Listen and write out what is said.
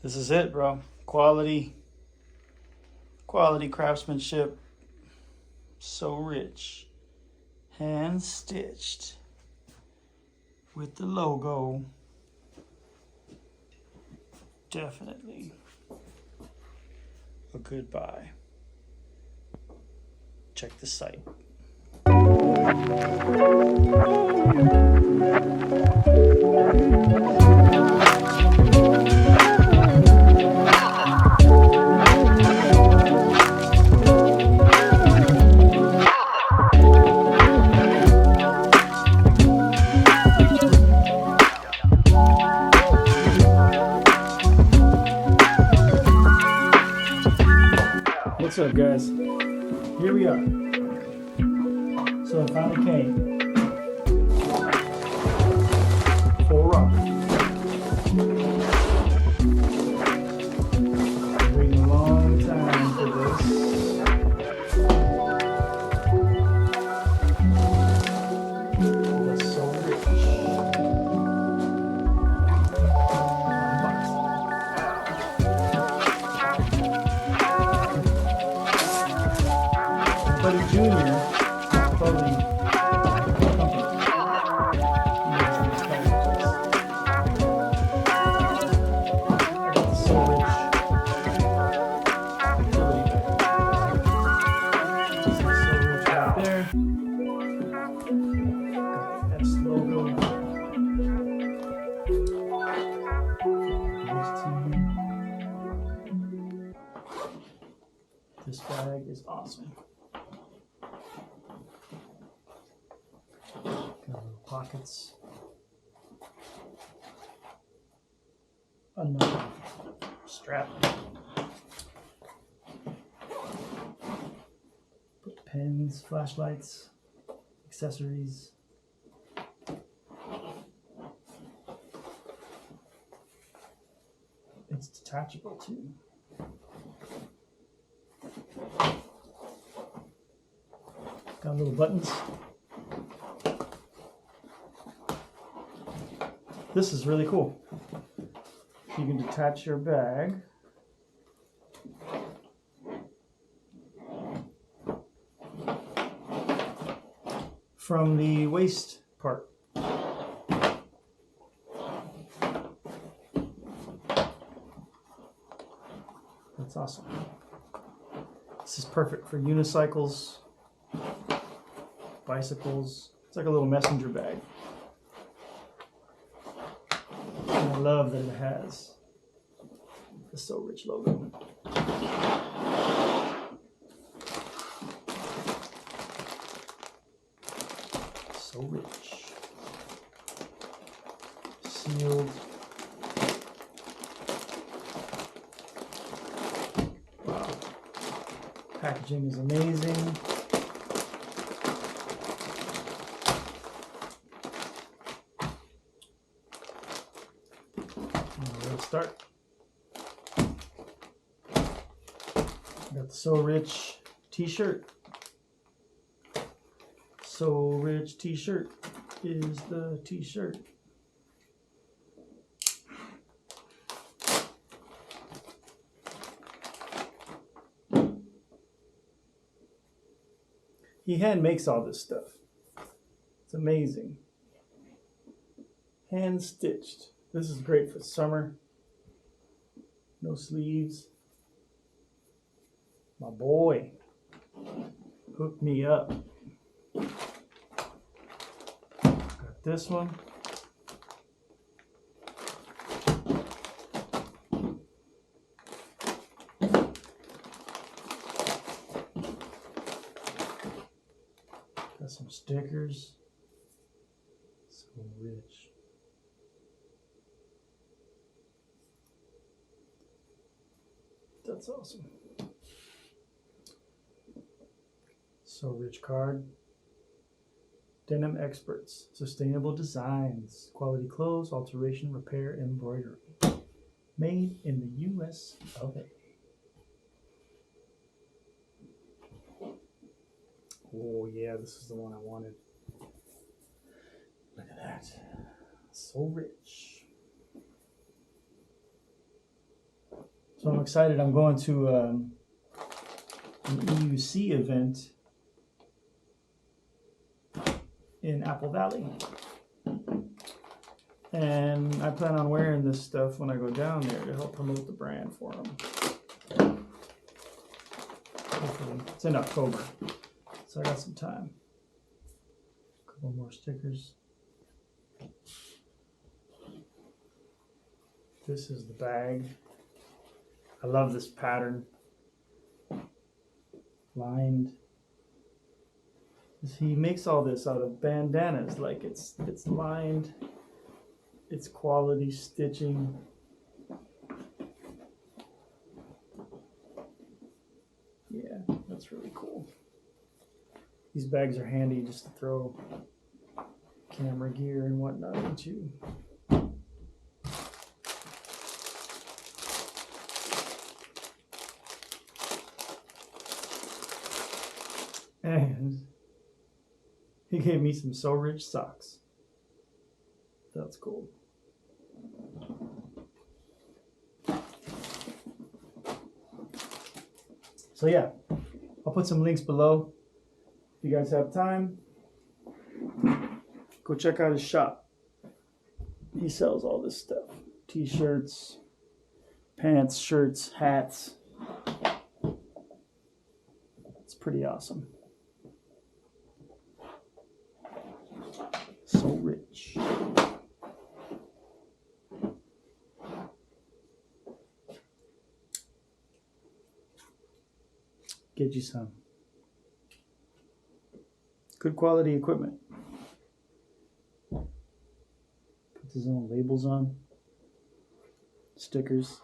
This is it, bro. Quality craftsmanship. So rich. Hand stitched with the logo. Definitely a good buy. Check the site. What's up, guys? Here we are. So it finally came. Full rock. Waiting a long time for this. That's so rich. Buddy Junior clothing company makes these packages. So rich. Utility bag. So rich right there. Got the S logo. This bag is awesome. Got little pockets. Another strap. Put pens, flashlights, accessories. It's detachable too. Got little buttons. This is really cool. You can detach your bag from the waist part. That's awesome. This is perfect for unicycles, bicycles. It's like a little messenger bag. And I love that it has the So Rich logo. So rich. Sealed. Wow. Packaging is amazing. Let's start. Got the So Rich t-shirt. So Rich t-shirt is the t-shirt. He hand makes all this stuff. It's amazing. Hand stitched. This is great for summer. No sleeves. My boy hooked me up. Got this one. Got some stickers. So rich. That's awesome. So Rich card. Denim experts, sustainable designs, quality clothes, alteration, repair, embroidery. Made in the US of A. Oh yeah, this is the one I wanted. Look at that. So rich. So I'm excited. I'm going to an EUC event in Apple Valley. And I plan on wearing this stuff when I go down there to help promote the brand for them. Hopefully. It's in October, so I got some time. A couple more stickers. This is the bag. I love this pattern. Lined. He makes all this out of bandanas, like it's lined. It's quality stitching. Yeah, that's really cool. These bags are handy just to throw camera gear and whatnot into. And he gave me some So Rich socks. That's cool. So yeah, I'll put some links below. If you guys have time, go check out his shop. He sells all this stuff. T-shirts, pants, shirts, hats. It's pretty awesome. So rich. Get you some good quality equipment. Put his own labels on, stickers.